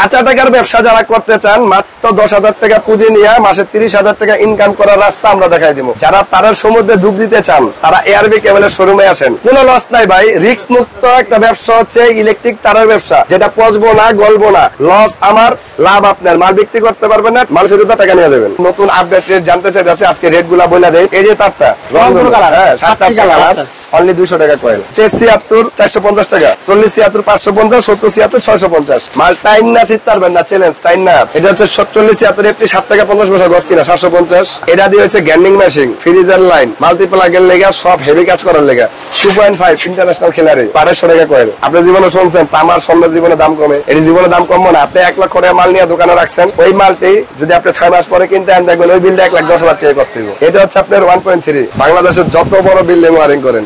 কাঁচা টাকার ব্যবসা যারা করতে চান মাত্র 10,000 টাকা পুঁজি নিয়ে মাসে 30,000 টাকা ইনকাম করার রাস্তা আমরা দেখাই দিব। যারা তারার সমুদ্রে ডুব দিতে চান তারা এআরবি কেবলের শোরুমে আসেন। কোনো লস নাই ভাই, রিস্ক মুক্ত একটা ব্যবসা হচ্ছে ইলেকট্রিক তারের ব্যবসা, যেটা পচবো না গলবো না। লস আমার, লাভ আপনার। মাল বিক্রি করতে পারবেন না, মাল ফেরত টাকা নিয়ে যাবেন। নতুন আপডেট রেট জানতে চাইতেছে, আজকে রেট গুলা বলে দেয়। এই যে তারটা অনলি 200 টাকা কয়েল, 73 450 টাকা, 40 76 550, 70 76 650। মাল টাইম না শীত পারবেন না, চ্যালেঞ্জ টাইম না। এটা হচ্ছে 40 76 এফটি 7 টাকা 50 পয়সা গজ কিনা 750। এটা দিয়ে হচ্ছে গ্যান্ডিং মেশিন, ফ্রিজার লাইন, মাল্টিপ্লাগের লেগা, সব হেভি কাজ করার লেগা 2.5 ইন্টারন্যাশনাল খেলারে 1200 টাকা কয়েল। আপনি জীবনে শুনছেন তামার সামনে জীবনে দাম কমে, এর জীবনে দাম কমবো না। আপনি 1 লক্ষ টাকা মাল নিয়ে দোকানে রাখছেন, ওই মালটি যদি আপনি 6 মাস পরে কিনতে আন দেখবেন ওই বিলটা 1,10,000 টাকা করতে হবে। এটা হচ্ছে আপনার 1.3। বাংলাদেশের যত বড় বিল্ডিং ওয়ারিং করেন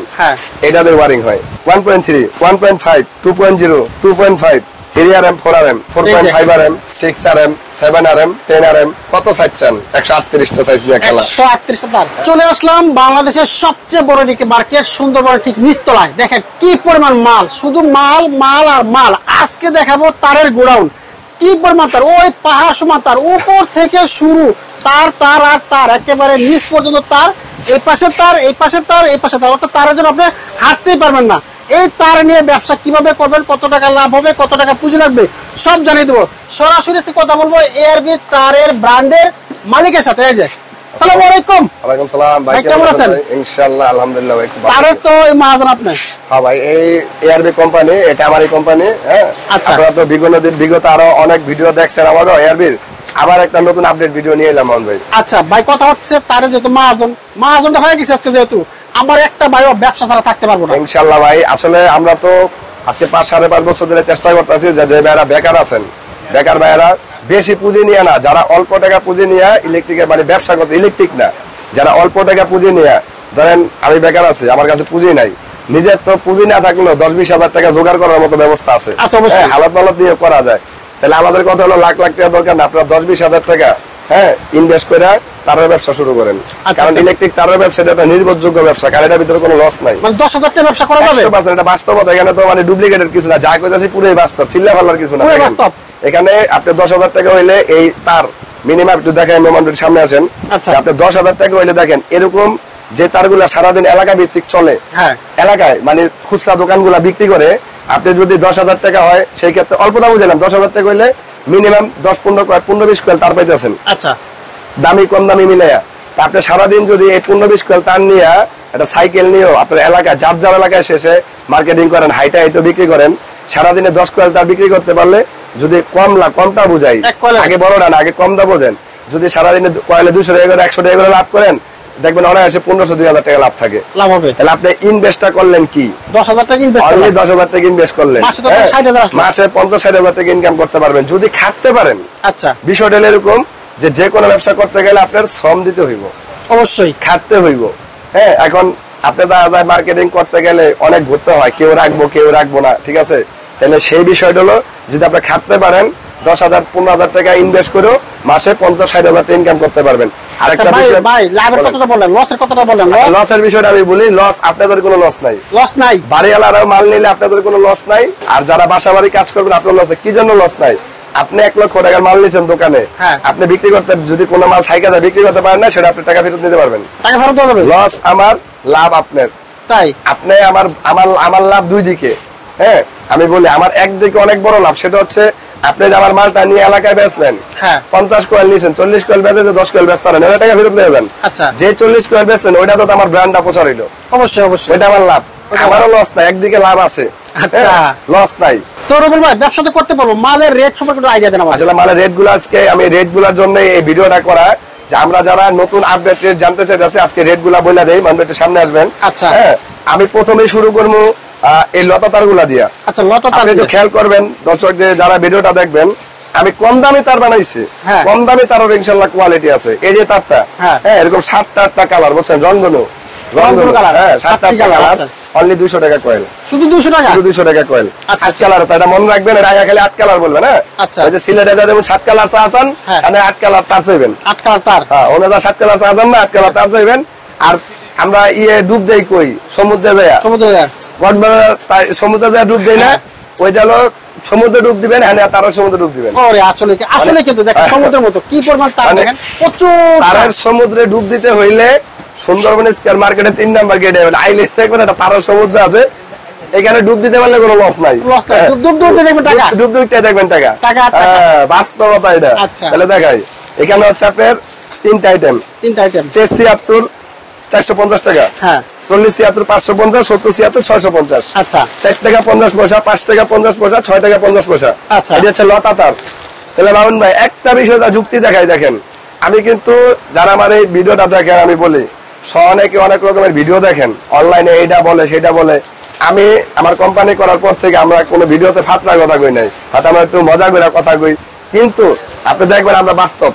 এটাদের ওয়ারিং হয় 1.3, 1.5, 2.0, 2.5, 3RM, 4RM, 4.5RM, 6RM, 7RM, 10RM। কত সাইজ চান? 138টা সাইজ নিয়ে খেলা। 138টা। চলে আসলাম বাংলাদেশের সবচেয়ে বড় দিকে মার্কেট সুন্দরবন ঠিক নিচতলায়। দেখেন কি পরিমাণ মাল, শুধু মাল মাল আর মাল। আজকে দেখাবো তারের গোডাউন, কি পরিমাণ তার, ওই পাহাড় সমান তার, উপর থেকে শুরু তার তার আর তার, একেবারে নিচ পর্যন্ত তার, এই পাশে তার, এই পাশে তার, এই পাশে তার। অর্থাৎ তারের জন্য আপনি হাঁটতেই পারবেন না। এই তার নিয়ে ব্যবসা কিভাবে করবেন, কত টাকা লাভ হবে, কত টাকা পুঁজি লাগবে, সব জানিয়ে দেবো। সরাসরি কথা বলবো এআরবি তারের ব্র্যান্ডের মালিকের সাথে। এই যে আসসালামু আলাইকুম। ওয়ালাইকুম সালাম ভাই, কেমন আছেন? ইনশাআল্লাহ আলহামদুলিল্লাহ ভাই। তারের তো এই মহাজন আপনি? হ্যাঁ ভাই, এই এআরবি কোম্পানি, এটা আমারই কোম্পানি। হ্যাঁ, আপনারা তো বিগত আরো অনেক ভিডিও দেখছেন আমারও এআরবির। আবার একটা নতুন আপডেট ভিডিও নিয়ে এলাম ভাই। আচ্ছা ভাই, কথা হচ্ছে তারে যেহেতু মহাজনটা হয়ে গেছে আজকে, যেহেতু আমার একটা ভাইও ব্যবসা ছাড়া থাকতে পারবো না ইনশাআল্লাহ ভাই। আসলে আমরা তো আজকে 5-5.5 বছর ধরে চেষ্টা করতেছি যে ভাইরা বেকার আছেন, বেকার ভাইরা বেশি পুঁজি নিয়ে না, যারা অল্প টাকা পুঁজি নিয়ে ইলেকট্রিকের মানে ব্যবসা করছে, ইলেকট্রিক না, যারা অল্প টাকা পুঁজি নিয়ে, ধরেন আমি বেকার আছি, আমার কাছে পুঁজি নাই, নিজের তো পুঁজি না থাকলেও 10-20 হাজার টাকা জোগাড় করার মতো ব্যবস্থা আছে, হালত মালত দিয়ে করা যায়। তাহলে আমাদের কথা হলো লাখ লাখ টাকা দরকার না, আপনারা 10-20 হাজার টাকা ইনভেস্ট করে তারের ব্যবসা শুরু করেন। কারণ ইলেকট্রিক তারের ব্যবসা এটা নির্ভরযোগ্য ব্যবসা, কারণ এটার ভিতরে কোনো লস নাই। মানে 10,000 টাকা ব্যবসা করা যাবে, 100%। এটা বাস্তবতা, এখানে তো মানে ডুপ্লিকেটের কিছু না, যা কইতাছি পুরোই বাস্তব, চিল্লা ফাল্লার কিছু না। এখানে আপনি 10,000 টাকা হইলে এই তার মিনিমাম একটু দেখেন, মোবাইলের সামনে আসেন, আপনি 10,000 টাকা হইলে দেখেন এরকম যে তারগুলা সারাদিন এলাকা ভিত্তিক চলে, এলাকায় মানে খুচরা দোকানগুলা বিক্রি করে, আপনি যদি 10,000 টাকা হয় সেই ক্ষেত্রে অল্প দাম বুঝলাম, 10,000 টাকা হইলে মিনিমাম 10-15-20 কোয়েল তার পাইতেছেন। আচ্ছা, দামি কম দামি মিলাইয়া আপনি সারাদিন যদি এই 15-20 কোয়েল তার নিয়ে একটা সাইকেল নিয়েও আপনার এলাকায় যার এলাকায় শেষে মার্কেটিং করেন, হাইটা হাইটো বিক্রি করেন, সারাদিনে 10 কোয়েল তার বিক্রি করতে পারলে, যদি কমটা বুঝাই, আগে বড়টা না, আগে কমটা বোঝেন, যদি সারাদিনে কয়েলে 200 টাকা করে 100 টাকা করে লাভ করেন, দেখবেন অনায়াসে 1500-2000 টাকা লাভ থাকে, লাভ হবে। তাহলে আপনি ইনভেস্টটা করলেন কি 10,000 টাকা ইনভেস্ট, অনলি 10,000 টাকা ইনভেস্ট করলেন, মাসে 50-60 টাকা ইনকাম করতে পারবেন যদি খাটতে পারেন। আচ্ছা, বিষয়টা এরকম যে কোনো ব্যবসা করতে গেলে আপনার শ্রম দিতে হইব, অবশ্যই খাটতে হইব। হ্যাঁ, এখন আপনি মার্কেটিং করতে গেলে অনেক ঘুরতে হয়, কেউ রাখবো না, ঠিক আছে? তাহলে সেই বিষয়টা হলো যদি আপনি খাটতে পারেন 10,000-15,000 টাকা ইনভেস্ট করেও মাসে 50-60 টাকা ইনকাম করতে পারবেন। আরেকটা বিষয় ভাই, লাভের কথাটা বলেন, লসের কথাটা বলেন। লসের বিষয়টা আমি বলি, লস আপনাদের কোনো লস নাই, বাড়িওয়ালারাও মাল নিলে আপনাদের কোনো লস নাই, আর যারা বাসা বাড়ি কাজ করবেন আপনার লস নাই। কি জন্য লস নাই? আপনি 1 লক্ষ টাকার মাল নিয়েছেন দোকানে, আপনি বিক্রি করতে, যদি কোনো মাল থাইকা যায় বিক্রি করতে পারেন না, সেটা আপনি টাকা ফেরত নিতে পারবেন। লস আমার, লাভ আপনার, তাই আপনি আমার লাভ দুই দিকে। হ্যাঁ, আমি বলি আমার একদিকে অনেক বড় লাভ, সেটা হচ্ছে আপনি যে আমার মালটা নিয়ে এলাকায় বেচলেন, 50 কোয়েল নিয়েছেন, 40 কোয়েল বেচে 10 কোয়েল বেচতে পারেন, টাকা ফেরত নিয়ে যান। যে 40 কোয়েল বেচলেন ওইটা তো আমার ব্র্যান্ডটা প্রচার হইলো, অবশ্যই ওইটা আমার লাভ, আমারও লস নাই, একদিকে লাভ আছে, লস নাই। তো রবিল ভাই, ব্যবসা তো করতে পারবো, মালের রেট সম্পর্কে একটু আইডিয়া দেন আমাকে। আসলে মালের রেট গুলো আজকে আমি রেট গুলার জন্য এই ভিডিওটা করা, যে আমরা যারা নতুন আপডেট রেট জানতে চাইতেছি আজকে রেট গুলা বলে দেই, মানুষ সামনে আসবেন। আচ্ছা, হ্যাঁ, আমি প্রথমেই শুরু করবো এই লতা তার গুলা দিয়া। আচ্ছা, লতা তার একটু খেয়াল করবেন দর্শক, যে যারা ভিডিওটা দেখবেন, আমি কম দামি তার বানাইছি, কম দামি তারের ইনশাআল্লাহ কোয়ালিটি আছে। এই যে তারটা, হ্যাঁ, এরকম 7-8টা কালার, বুঝছেন, রংধনু কালার, হ্যাঁ, 7টা কালার, অনলি 200 টাকা কয়েল, শুধু 200 টাকা, শুধু 200 টাকা কয়েল। 8 কালার, এটা মনে রাখবেন, এটা আয়া খালি 8 কালার বলবেন। হ্যাঁ, আচ্ছা, ওই যে সিলেটে যেমন 7 কালার চা আছেন, মানে 8 কালার তার চাইবেন, 8 কালার তার, হ্যাঁ, ওনারা 7 কালার চা আছেন না, 8 কালার তার চাইবেন। আর আমরা ডুব দেই কই, সমুদ্রে যায়, সমুদ্রে যায় ডুব দেই না, ওইটা হলো সমুদ্রে ডুব দিবেন, হ্যাঁ তারার সমুদ্রে ডুব দিবেন। ওরে আসলে আসলে কিন্তু দেখেন সমুদ্রের মতো কি পরিমাণ তার, দেখেন প্রচুর তারার সমুদ্রে ডুব দিতে হইলে সুন্দরবন স্কয়ার মার্কেটে 3 নাম্বার গেটে আইলে দেখবেন একটা তারার সমুদ্র আছে, এখানে ডুব দিতে পারলে কোনো লস নাই। ডুব ডুবতে দেখবেন টাকা, ডুব ডুবতে দেখবেন টাকা। বাস্তবতা এটা। তাহলে দেখাই, এখানে হচ্ছে আপনার 3টা আইটেম। 73 450 টাকা, হ্যাঁ 40 76 550, 70 76 650। আচ্ছা 4 টাকা 50 পয়সা, 5 টাকা 50 পয়সা, 6 টাকা 50 পয়সা। আচ্ছা এটা হচ্ছে লতা তার। তাহলে মামুন ভাই একটা বিষয় যুক্তি দেখাই, দেখেন আমি কিন্তু যারা আমার এই ভিডিওটা দেখেন আমি বলি অনেকে অনেক রকমের ভিডিও দেখেন অনলাইনে, এইটা বলে সেটা বলে। আমি আমার কোম্পানি করার পর থেকে আমরা কোনো ভিডিওতে ফাতরা কথা কই নাই, হয়তো আমরা একটু মজা করে কথা কই, কিন্তু আপনি দেখবেন আমরা বাস্তব,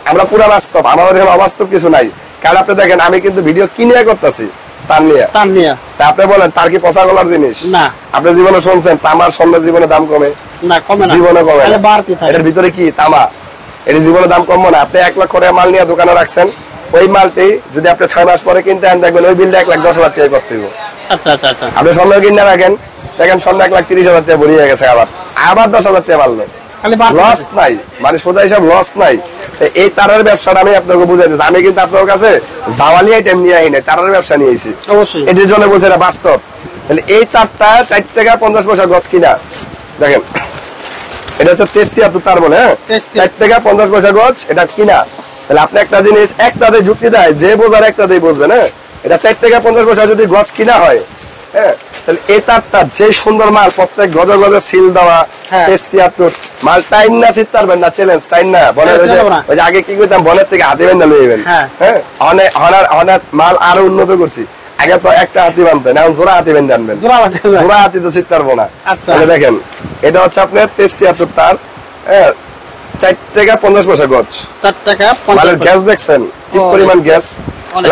আমরা পুরা বাস্তব, আমাদের এখানে অবাস্তব কিছু নাই। কারণ আপনি দেখেন আমি কিন্তু ভিডিও কিনে করতেছি তার নিয়ে। তা আপনি বলেন তার কি পচা গলার জিনিস না? আপনি জীবনে শুনছেন তামার স্বর্ণের জীবনে দাম কমে না? কমে না, জীবনে কমে না। বাড়তি থাকে। এটার ভিতরে কি তামা, এর জীবনে দাম কমবে না। আপনি 1 লাখ করে মাল নিয়ে দোকানে রাখছেন, ওই মালটি যদি আপনি 6 মাস পরে কিনতে আন দেখবেন ওই বিলটা 1,10,000 টাকা করতে হবে। আচ্ছা আচ্ছা আচ্ছা। আপনি স্বর্ণ কিনে রাখেন, দেখেন স্বর্ণ 1,30,000 টাকা ভরিয়ে গেছে, আবার 10,000 টাকা মারলো, লস নাই, মানে সোজা হিসাব লস নাই। এই তারের ব্যবসাটা আমি আপনাকে বুঝাইতেছি, আমি কিন্তু আপনার কাছে জাওয়ালি আইটেম নিয়ে আই নাই, তারের ব্যবসা নিয়ে আইছি অবশ্যই, এটার জন্য বলছি এটা বাস্তব। তাহলে এই তারটা 4 টাকা 50 পয়সা গজ কিনা, দেখেন এটা হচ্ছে 73 তার বলে, হ্যাঁ 4 টাকা 50 পয়সা গজ এটা কিনা। তাহলে আপনি একটা জিনিস একটাতে যুক্তি দেয়, যে বোঝার একটাতেই বুঝবেন, হ্যাঁ এটা 4 টাকা 50 পয়সা যদি গজ কিনা হয়, হ্যাঁ তাহলে এই তারটা যে সুন্দর মাল, প্রত্যেক গজে গজে সিল দেওয়া, 73 মাল টাইম না সিট পারবেন না, চ্যালেঞ্জ টাইম না বনের, ওই যে আগে কি করতাম বনের থেকে হাতে বেঁধে লইবেন, হ্যাঁ অনেক মাল আরো উন্নত করছি। আগে তো একটা হাতি বানতেন, এখন জোড়া হাতি বেঁধে আনবেন, জোড়া হাতি তো সিট পারবো না। তাহলে দেখেন এটা হচ্ছে আপনার 73 তার, 4 টাকা 50 পয়সা গজ, 4 টাকা 50 গ্যাস দেখছেন কি পরিমাণ গ্যাস।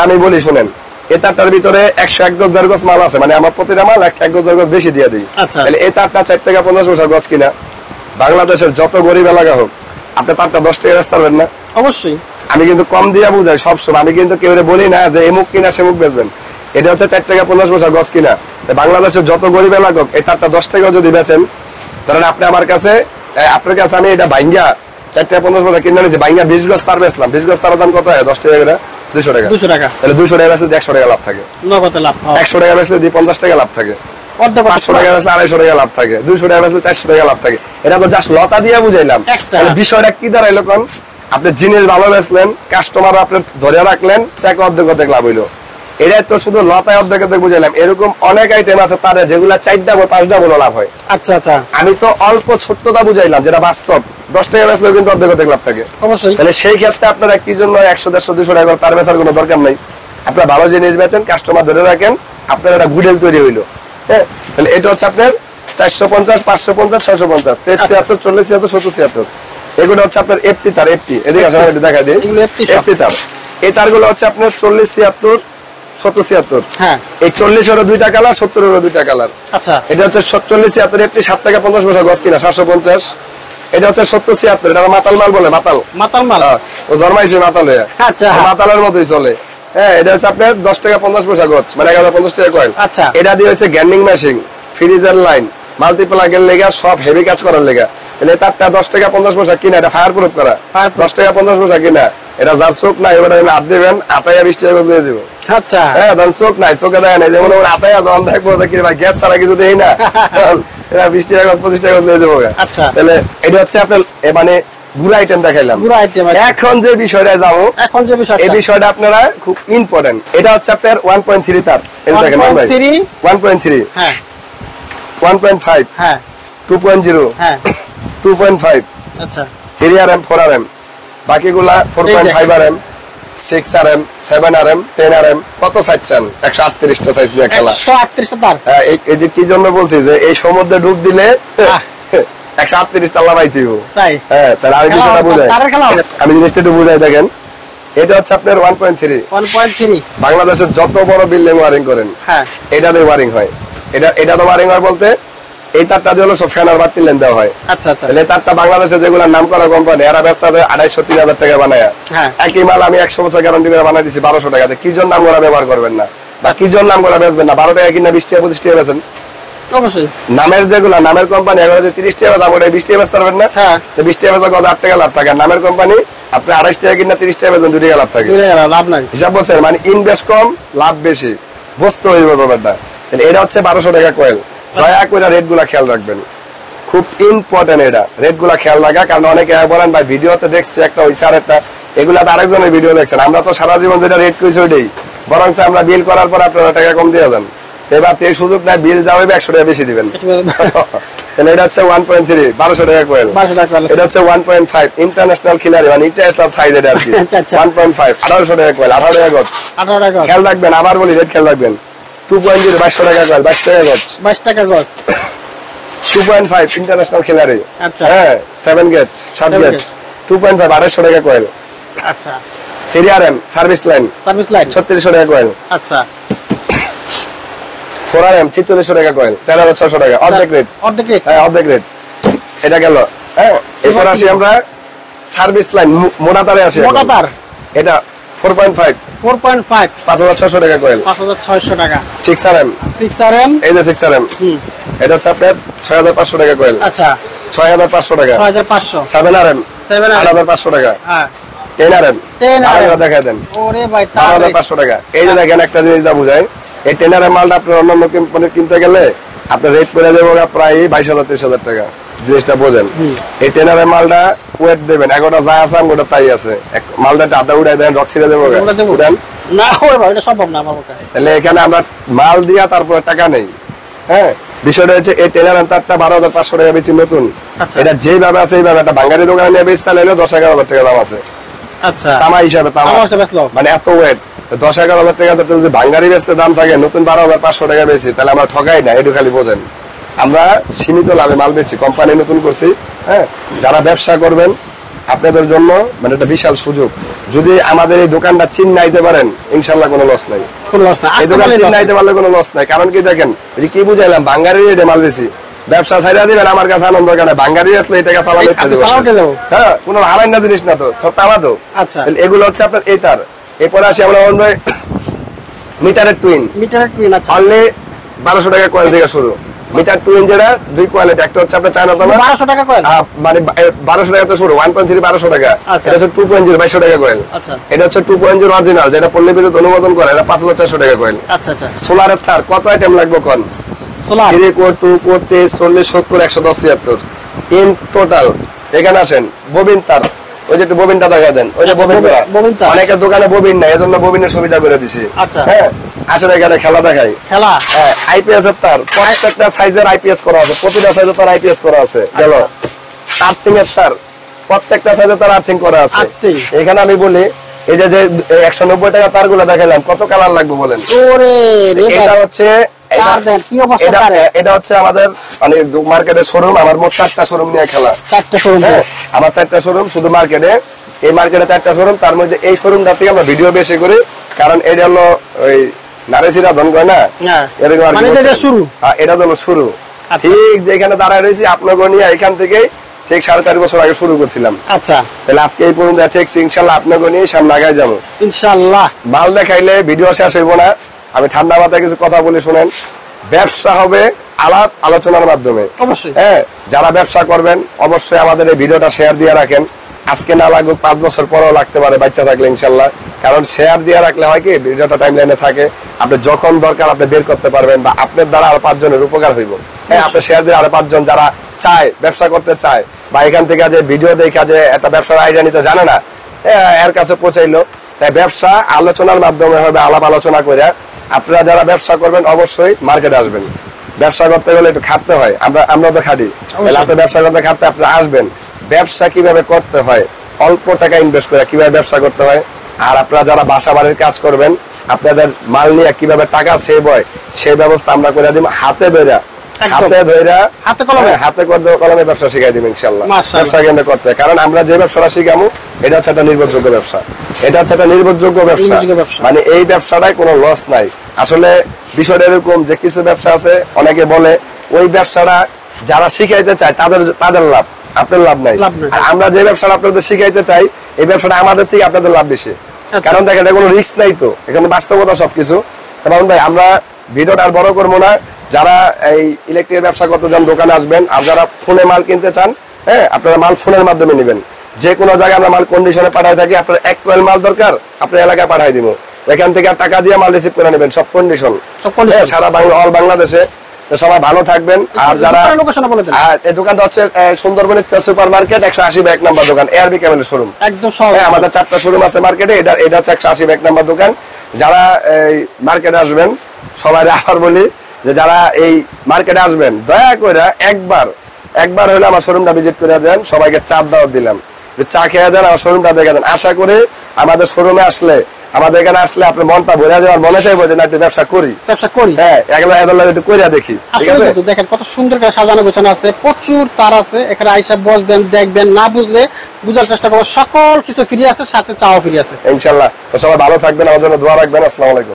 আমি বলি শুনেন, এই তারটার ভিতরে 101 গজ 1.5 গজ মাল আছে, মানে আমার প্রতিটা মাল 1 গজ 1.5 গজ বেশি দিয়ে দিই। তাহলে এই তারটা 4 টাকা 50 পয়সা গজ কিনা। বাংলাদেশের যত গরিব এলাকা হোক আপনি তারটা 10 টাকা বেচতে পারবেন না? অবশ্যই। আমি কিন্তু কম দিয়ে বুঝাই সবসময়, আমি কিন্তু কেউ বলি না যে এমুক কিনা সেমুক বেচবেন। এটা হচ্ছে 4 টাকা 50 পয়সা গজ কিনা। বাংলাদেশের যত গরিব এলাকা হোক এই তারটা 10 টাকা যদি বেচেন, ধরেন আপনি আমার কাছে, আপনার কাছে আমি এটা ভাঙ্গা 4 টাকা 50 পয়সা কিনে নিয়েছি, ভাঙ্গা 20 গজ তার বেচলাম, 20 গজ তার দাম কত হয়? 10 টাকা করে, 200 টাকা। 200 টাকা। তাহলে 200 টাকা বেচলে 100 টাকা লাভ থাকে, নগদ লাভ। 100 টাকা বেচলে 50 টাকা লাভ থাকে, 500 টাকা বেচলে 250 টাকা লাভ থাকে, 200 টাকা বেচলে 400 টাকা লাভ থাকে। এটা তো জাস্ট লতা দিয়ে বুঝাইলাম। তাহলে বিষয়টা কি দাঁড়াইলো? কোন আপনি জিনিস ভালো বেচলেন, কাস্টমার আপনি ধরে রাখলেন, টাকা অর্ধেক লাভ হইলো। এটাই তো শুধু লতায় অর্ধেক বুঝাইলাম। এরকম অনেক আইটেম আছে তার যেগুলা 4 ডাবল 5 ডাবল লাভ হয়। আচ্ছা আচ্ছা, আমি তো অল্প ছোট্টটা বুঝাইলাম যেটা বাস্তব। 10 টাকা বেচলেও কিন্তু অর্ধেক লাভ থাকে। অবশ্যই। তাহলে সেই ক্ষেত্রে আপনারা কি জন্য 100 150 200 টাকা তার বেচার কোনো দরকার নাই। আপনারা ভালো জিনিস বেচেন, কাস্টমার ধরে রাখেন, আপনার একটা গুডেল তৈরি হইলো। হ্যাঁ, তাহলে এটা হচ্ছে আপনার 450 550 650 73 40 76 70 76। এগুলো হচ্ছে আপনার এফটি তার। এফটি এদিকে আসলে দেখা দিই, এগুলো এফটি তার। এই তারগুলো হচ্ছে আপনার 40 76 70 76। হ্যাঁ, এই 40 এর 2টা কালার, 70 এর 2টা কালার। আচ্ছা, এটা হচ্ছে 40 76 এফটি 7 টাকা 50 পয়সা গজ কিনা 750। এটা হচ্ছে 70 76, এটা মাতাল মাল বলে, মাতাল মাল। ও জন্মাইছে মাতাল হয়ে। আচ্ছা, মাতালের মতোই চলে। হ্যাঁ, এটা হচ্ছে আপনার 10 টাকা 50 পয়সা গজ, মানে 1050 টাকা কয়েন। আচ্ছা, এটা দিয়ে হচ্ছে গ্যান্ডিং মেশিন, ফ্রিজার লাইন, মাল্টিপ্লাগের লেগা, সব হেভি কাজ করার লেগা। তাহলে তারটা 10 টাকা 50 পয়সা কিনা, এটা ফায়ার প্রুফ করা, 10 টাকা 50 পয়সা কিনা। এটা যার চোখ নাই ওটা হাত দিবেন, আতাইয়া 20 টাকা দিয়ে দিব। আচ্ছা, হ্যাঁ, চোখ নাই, চোখে দেখা নাই, যেমন আতাইয়া যখন দেখবো কি ভাই গ্যাস ছাড়া কিছু দেই না, এটা 20 টাকা 25 টাকা দিয়ে দেবো। আচ্ছা, তাহলে এটা হচ্ছে আপনার মানে গুড়া আইটেম দেখাইলাম। এখন যে বিষয়টা যাবো, এই বিষয়টা আপনারা খুব ইম্পর্টেন্ট। এটা হচ্ছে আপনার 1.3 তার। এই দেখেন 1.3, হ্যাঁ 1.5, হ্যাঁ 2.0, হ্যাঁ 2.5, আচ্ছা 3RM 4RM, বাকিগুলা 4.5 RM, 6 RM, 7 RM, 10 RM। কত সাইজ চান? 138টা সাইজ দিয়ে খেলা। 138টা তার। হ্যাঁ, এই যে কি জন্য বলছি যে এই সমুদ্রে ডুব দিলে 138 তালা পাইতে হবে। তাই? হ্যাঁ, তাহলে আমি বিষয়টা বুঝাই, আমি জিনিসটা একটু বুঝাই। দেখেন এটা হচ্ছে আপনার 1.3। বাংলাদেশের যত বড় বিল্ডিং ওয়ারিং করেন, হ্যাঁ এটা দিয়ে ওয়ারিং হয়। এটা তো ওয়ারিং হয় বলতে এই তারটা দিয়ে হলো সব ফ্যানার বাতি লেন দেওয়া হয়। আচ্ছা আচ্ছা, তাহলে তারটা বাংলাদেশে যেগুলো নাম করা কোম্পানি এরা ব্যস্ত আছে 250-3,000 টাকা বানায়। হ্যাঁ, একই মাল আমি 100 বছর গ্যারান্টি করে বানাই দিছি 1200 টাকাতে। কি জন্য নাম করা ব্যবহার করবেন না, বা কি জন্য নাম করা বেচবেন না? 12 টাকা কিনা 20 টাকা 25 টাকা বেচেন, অবশ্যই নামের যেগুলো নামের কোম্পানি এগুলো যে 30 টাকা দাম ওটা 20 টাকা বেচতে পারবেন না। হ্যাঁ তো 20 টাকা বেচলে কত 8 টাকা লাভ থাকে। নামের কোম্পানি আপনি 28 টাকা কিনা 30 টাকা বেচবেন 2 টাকা লাভ থাকে। লাভ নাই হিসাব বলছেন মানে ইনভেস্ট কম লাভ বেশি, বুঝতে হইব ব্যাপারটা। তাহলে এটা হচ্ছে 1200 টাকা কয়েল। দয়া করে রেট গুলা খেয়াল রাখবেন, খুব ইম্পর্টেন্ট এটা রেট গুলা খেয়াল রাখা। কারণ অনেকে বলেন ভাই ভিডিওতে দেখছি একটা হইছে আর একটা, এগুলা তো আরেকজনের ভিডিও দেখছেন। আমরা তো সারা জীবন যেটা রেট কইছি ওইটাই, বরং আমরা বিল করার পর আপনারা টাকা কম দিয়ে যান। এবার এই সুযোগ নাই, বিল যাবে 100 টাকা বেশি দিবেন। তাহলে এটা হচ্ছে 1.3 1200 টাকা কয়েল। এটা হচ্ছে 1.5 ইন্টারন্যাশনাল খিলাড়ি মানে ইন্টারন্যাশনাল সাইজ এটা আর কি। 1.5 1800 টাকা কয়েল 18 টাকা গজ। 18 টাকা খেয়াল রাখবেন, আবার বলি রেট খেয়াল রাখবেন। 2.0 2200 টাকা কয়েল 22 টাকা গজ। 22 টাকা গজ। 2.5 ইন্টারন্যাশনাল খিলাড়ি। আচ্ছা হ্যাঁ 7 গেজ 7 গেজ 2.5 2800 টাকা কয়েল। আচ্ছা 3RM সার্ভিস লাইন 3600 টাকা কয়েল। আচ্ছা 4RM 4600 টাকা কয়েল 4600 টাকা অর্ধেক রেট। হ্যাঁ অর্ধেক রেট। এটা গেল। হ্যাঁ এরপর আসি আমরা সার্ভিস লাইন মোটা তারে আসি। মোটা তার এটা 4.5 5600 টাকা কয়েল 5600 টাকা। 6RM এই যে 6RM এটা হচ্ছে আপনার 6500 টাকা কয়েল। আচ্ছা 6500 টাকা 6500। 7RM 8500 টাকা। হ্যাঁ 10RM দেখায় দেন। ওরে ভাই 12500 টাকা। এই যে দেখেন একটা জিনিস দা বুঝাই, এই 10RM মালটা আপনার অন্যান্য কোম্পানি কিনতে গেলে আপনার রেট করে দেবো প্রায় 22000 23000 টাকা। জিনিসটা বোঝেন, এই 10RM মালটা ওয়েট দেবেন এগোটা যা আছে ওটা তাই আছে। মালটা আদা উড়াই দেন রক ছিড়ে দেবো উড়ান না, ওরে ভাই এটা সম্ভব না আমার পক্ষে। তাহলে এখানে আমরা মাল দিয়া তারপরে টাকা নেই। হ্যাঁ বিষয়টা হচ্ছে এই 10RM তারটা 12500 টাকা বেশি নতুন। এটা যেভাবে আছে এইভাবে একটা বাঙালি দোকানে নিয়ে বেচতে হলে 10-11 টাকা দাম আছে। আচ্ছা তামা হিসাবে মানে এত ওয়েট 10-11 টাকা যদি বাঙালি বেচতে দাম থাকে, নতুন 12500 টাকা বেশি, তাহলে আমরা ঠকাই না। একটু খালি বোঝেন আমরা সীমিত লাভে মাল বেচি, কোম্পানি নতুন করছি। হ্যাঁ যারা ব্যবসা করবেন আপনাদের জন্য মানে একটা বিশাল সুযোগ। যদি আমাদের এই দোকানটা চিন্নাইতে পারেন ইনশাল্লাহ কোনো লস নাই। এই দোকান চিন্নাইতে পারলে কোনো লস নাই। কারণ কি দেখেন কি বুঝাইলাম, বাঙালি রেটে মাল বেশি, ব্যবসা ছাইরা দিবেন আমার কাছে আনন্দ কেন, বাঙালি আসলে এই টাকা চালানো হ্যাঁ কোনো হারাই না জিনিস না তো, সব তামাতো। আচ্ছা এগুলো হচ্ছে আপনার এই তার। এরপরে আসি আমরা অন্য মিটারের টুইন। অনলি 1200 টাকা কয়েল থেকে শুরু। মিটার টুইন যেটা 2 কোয়ালিটি, একটা হচ্ছে আপনার চায়না তামা 1200 টাকা কয়েল, মানে 1200 টাকা তো শুরু। 1.3 1200 টাকা। এটা হচ্ছে 2.0 2200 টাকা কয়েল। আচ্ছা এটা হচ্ছে 2.0 অরিজিনাল যেটা পল্লী বিদ্যুৎ অনুমোদন করে, এটা 5400 টাকা কয়েল। আচ্ছা আচ্ছা সোলারের তার কত আইটেম লাগবে কোন? Solar 3 core 2 core 23 40 70 110 76 in total. এখানে আসেন ববিন তার, ওই যে একটু ববিনটা দেখা দেন, ওই যে ববিন তার। অনেকের দোকানে ববিন নাই, এজন্য ববিনের সুবিধা করে দিছি। আচ্ছা হ্যাঁ আসলে এখানে খেলা দেখাই খেলা। হ্যাঁ আইপিএস এর তার প্রত্যেকটা সাইজের আইপিএস করা আছে, প্রতিটা সাইজের তার আইপিএস করা আছে। গেল আর্থিং এর তার প্রত্যেকটা সাইজের তার আর্থিং করা আছে। এখানে আমি বলি এই যে 190 টাকা তারগুলো দেখাইলাম, কত কালার লাগবে বলেন? এটা হচ্ছে এটা হচ্ছে আমাদের মানে মার্কেটের শোরুম। আমার মোট 4টা শোরুম নিয়ে খেলা। 4টা শোরুম আমার 4টা শোরুম শুধু মার্কেটে। এই মার্কেটে 4টা শোরুম, তার মধ্যে এই শোরুমটা থেকে আমরা ভিডিও বেশি করি, কারণ এটা হলো ওই নারেসিরা ধন করে না এরকম আর কি শুরু। হ্যাঁ এটা হলো শুরু। ঠিক যেখানে দাঁড়ায় রয়েছি আপনাকে নিয়ে এখান থেকে ঠিক 4.5 বছর আগে শুরু করছিলাম। আচ্ছা তাহলে আজকে এই পর্যন্ত ঠিক ইনশাআল্লাহ আপনাকে নিয়ে সামনে আগায় যাবো ইনশাআল্লাহ। মাল দেখাইলে ভিডিও শেষ হইব না। আমি ঠান্ডা মাথায় কিছু কথা বলে শুনেন। ব্যবসা হবে আলাপ আলোচনার মাধ্যমে। হ্যাঁ যারা ব্যবসা করবেন অবশ্যই আমাদের এই ভিডিওটা শেয়ার দিয়ে রাখেন। আজকে না লাগুক 5 বছর পরেও লাগতে পারে বাচ্চা থাকলে ইনশাল্লাহ। কারণ শেয়ার দিয়ে রাখলে হয় কি ভিডিওটা টাইমলাইনে থাকে, আপনি যখন দরকার আপনি বের করতে পারবেন, বা আপনার দ্বারা আরো 5 জনের উপকার হইব। হ্যাঁ আপনি শেয়ার দিয়ে আরো 5 জন যারা চায় ব্যবসা করতে চায়, বা এখান থেকে যে ভিডিও দেখে যে একটা ব্যবসার আইডিয়া নিতে জানে না, এর কাছে পৌঁছাইলো। তাই ব্যবসা আলোচনার মাধ্যমে হবে, আলাপ আলোচনা করে। আপনারা যারা ব্যবসা করবেন অবশ্যই মার্কেটে আসবেন। ব্যবসা করতে গেলে একটু খাটতে হয়, আমরা তো খাটি। আপনি ব্যবসা করতে খাটতে আপনি আসবেন। ব্যবসা কিভাবে করতে হয়, অল্প টাকা ইনভেস্ট করে কিভাবে ব্যবসা করতে হয়, আর আপনারা যারা বাসা বাড়ির কাজ করবেন আপনাদের মাল নিয়ে কিভাবে টাকা সেভ হয় সেই ব্যবস্থা আমরা করে দিব। হাতে ধরে হাতে কলমে ব্যবসা শিখাই দিব ইনশাল্লাহ। ব্যবসা কেন্দ্র করতে, কারণ আমরা যে ব্যবসাটা শিখামো এটা হচ্ছে একটা নির্ভরযোগ্য ব্যবসা। এটা হচ্ছে একটা নির্ভরযোগ্য ব্যবসা, মানে এই ব্যবসাটাই কোনো লস নাই। আসলে বিষয়টা এরকম যে কিছু ব্যবসা আছে অনেকে বলে ওই ব্যবসাটা যারা শিখাইতে চায় তাদের লাভ, আপনার লাভ নাই। আর আমরা যে ব্যবসাটা আপনাদের শিখাইতে চাই এই ব্যবসাটা আমাদের থেকে আপনাদের লাভ বেশি। কারণ দেখেন এটা কোনো রিস্ক নাই তো, এখানে বাস্তবতা সবকিছু। কারণ ভাই আমরা ভিডিওটা আর বড় করবো না, যারা এই ইলেকট্রিকের ব্যবসা করতে চান দোকানে আসবেন, আর যারা ফোনে মাল কিনতে চান, হ্যাঁ আপনারা মাল ফোনের মাধ্যমে নেবেন। যে কোনো জায়গায় আমরা মাল কন্ডিশনে পাঠাই থাকি। আপনার 1 কোয়েল মাল দরকার, আপনার এলাকায় পাঠাই দিব, এখান থেকে টাকা দিয়ে মাল রিসিভ করে নেবেন, সব কন্ডিশন সারা অল বাংলাদেশে। তো সবাই ভালো থাকবেন। আর যারা এই দোকানটা হচ্ছে Sundarban star super market 180 bag number দোকান, এআরবি ক্যামেলের শোরুম একদম। আমাদের 4টা শোরুম আছে মার্কেটে, এটা হচ্ছে 180 ব্যাগ নাম্বার দোকান। যারা এই মার্কেটে আসবেন সবাই আবার বলি যে যারা এই মার্কেটে আসবেন দয়া করে একবার হলে আমার শোরুমটা ভিজিট করে যান। সবাইকে চাপ দাওয়াত দিলাম, চা খেয়ে যান, আমার শোরুমটা দেখে যান। আশা করি আমাদের শোরুমে আসলে, আমাদের এখানে আসলে আপনার মনটা ভরে যাওয়ার মনে চাইবো যে না একটু ব্যবসা করি। হ্যাঁ এগুলো একটু করিয়া দেখি। দেখেন কত সুন্দর করে সাজানো গোছানো আছে, প্রচুর তার আছে। এখানে আইসা বসবেন, দেখবেন, না বুঝলে বুঝার চেষ্টা করবেন। সকল কিছু ফ্রি আছে, সাথে চাও ফ্রি আছে ইনশাল্লাহ। তো সবাই ভালো থাকবেন, আমার জন্য দোয়া রাখবেন। আসসালামু আলাইকুম।